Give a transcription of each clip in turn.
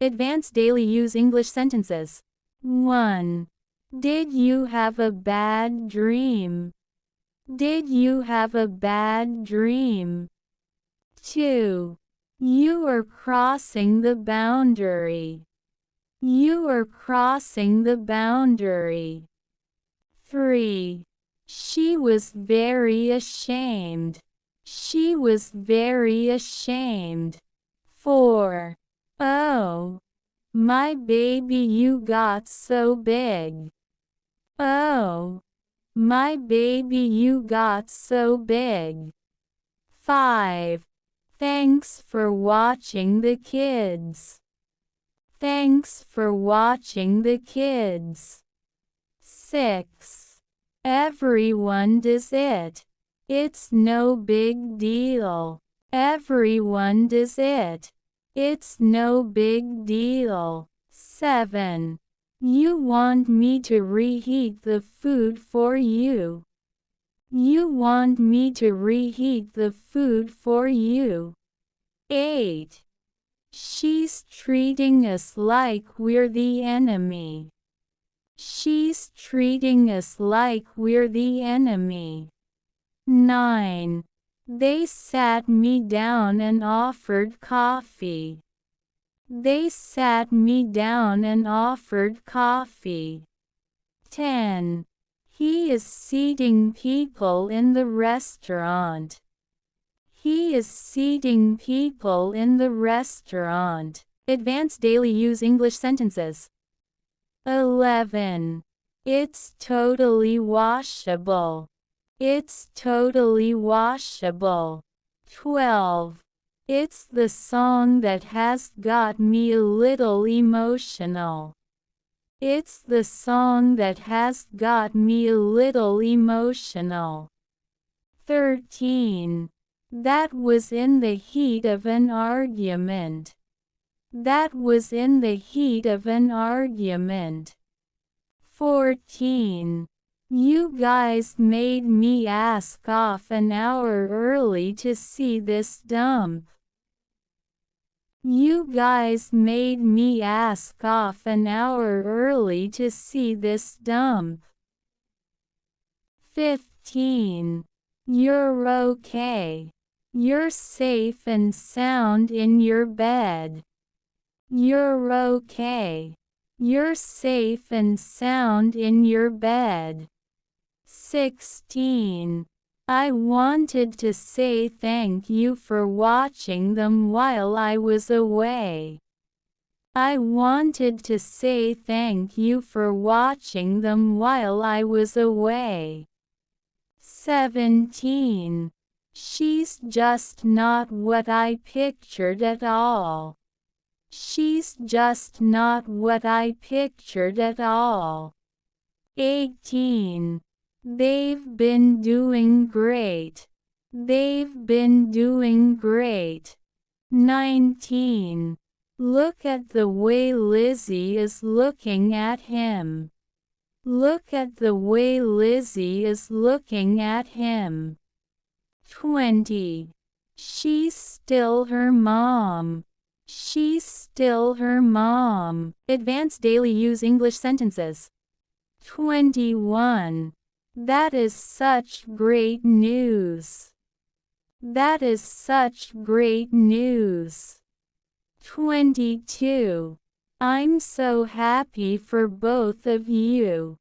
Advanced daily use English sentences. 1. Did you have a bad dream? Did you have a bad dream? 2. You are crossing the boundary. You are crossing the boundary. 3. She was very ashamed. She was very ashamed. 4. Oh, my baby, you got so big. Oh, my baby, you got so big. 5. Thanks for watching the kids. Thanks for watching the kids. 6. Everyone does it. It's no big deal. Everyone does it. It's no big deal. 7. You want me to reheat the food for you. You want me to reheat the food for you. 8. She's treating us like we're the enemy. She's treating us like we're the enemy. 9. They sat me down and offered coffee. They sat me down and offered coffee. 10. He is seating people in the restaurant. He is seating people in the restaurant. Advanced daily use English sentences. 11. It's totally washable. It's totally washable. 12. It's the song that has got me a little emotional. It's the song that has got me a little emotional. 13. That was in the heat of an argument. That was in the heat of an argument. 14. You guys made me ask off an hour early to see this dump. You guys made me ask off an hour early to see this dump. 15. You're okay. You're safe and sound in your bed. You're okay. You're safe and sound in your bed. 16. I wanted to say thank you for watching them while I was away. I wanted to say thank you for watching them while I was away. 17. She's just not what I pictured at all. She's just not what I pictured at all. 18. They've been doing great. They've been doing great. 19. Look at the way Lizzie is looking at him. Look at the way Lizzie is looking at him. 20. She's still her mom. She's still her mom. Advanced daily use English sentences. 21. That is such great news. That is such great news. 22. I'm so happy for both of you.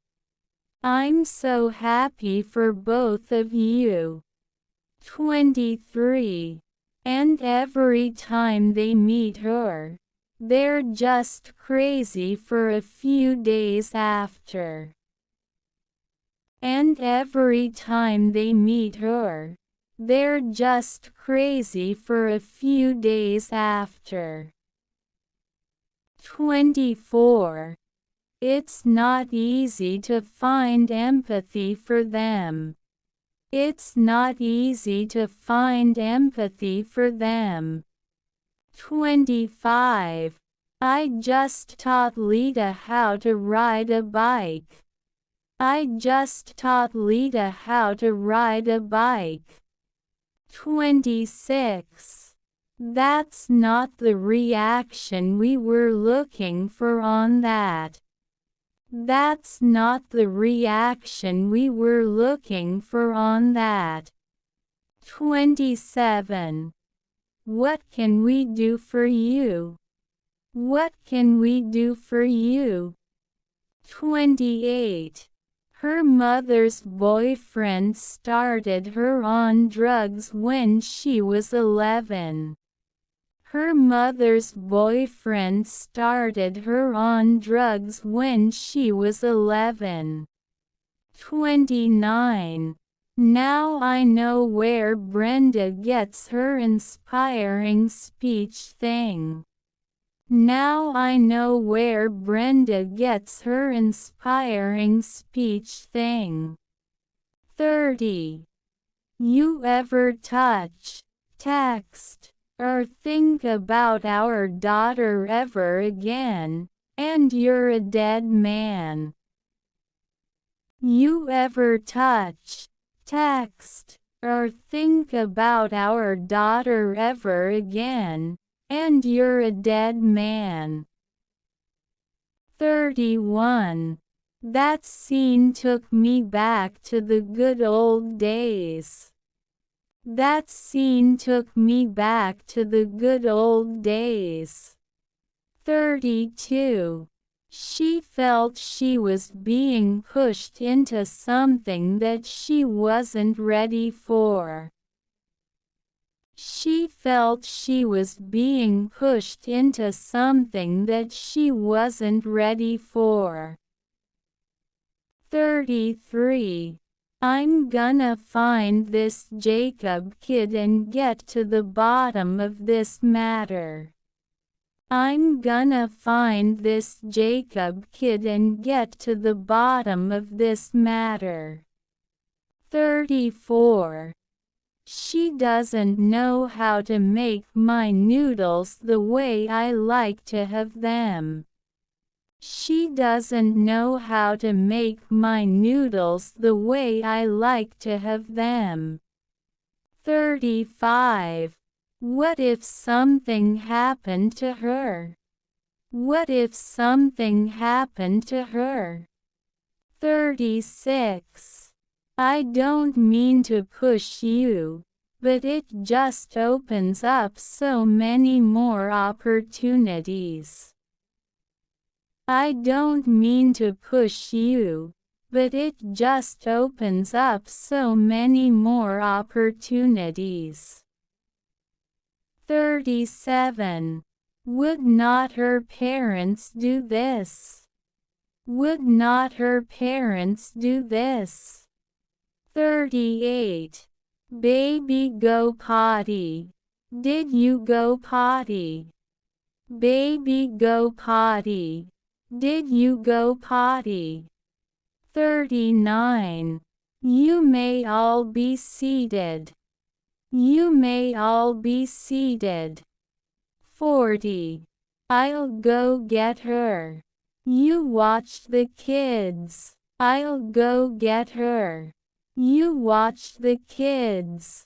I'm so happy for both of you. 23. And every time they meet her, they're just crazy for a few days after. And every time they meet her, they're just crazy for a few days after. 24. It's not easy to find empathy for them. It's not easy to find empathy for them. 25. I just taught Lita how to ride a bike. I just taught Lita how to ride a bike. 26. That's not the reaction we were looking for on that. That's not the reaction we were looking for on that. 27. What can we do for you? What can we do for you? 28. Her mother's boyfriend started her on drugs when she was 11. Her mother's boyfriend started her on drugs when she was 11. 29. Now I know where Brenda gets her inspiring speech thing. Now I know where Brenda gets her inspiring speech thing. 30. You ever touch, text, or think about our daughter ever again, and you're a dead man. You ever touch, text, or think about our daughter ever again, and you're a dead man. 31. That scene took me back to the good old days. That scene took me back to the good old days. 32. She felt she was being pushed into something that she wasn't ready for. She felt she was being pushed into something that she wasn't ready for. 33. I'm gonna find this Jacob kid and get to the bottom of this matter. I'm gonna find this Jacob kid and get to the bottom of this matter. 34. She doesn't know how to make my noodles the way I like to have them. She doesn't know how to make my noodles the way I like to have them. 35. What if something happened to her? What if something happened to her? 36. I don't mean to push you, but it just opens up so many more opportunities. I don't mean to push you, but it just opens up so many more opportunities. 37. Would not her parents do this? Would not her parents do this? 38. Baby go potty. Did you go potty? Baby go potty. Did you go potty? 39. You may all be seated. You may all be seated. 40. I'll go get her. You watch the kids. I'll go get her. You watch the kids.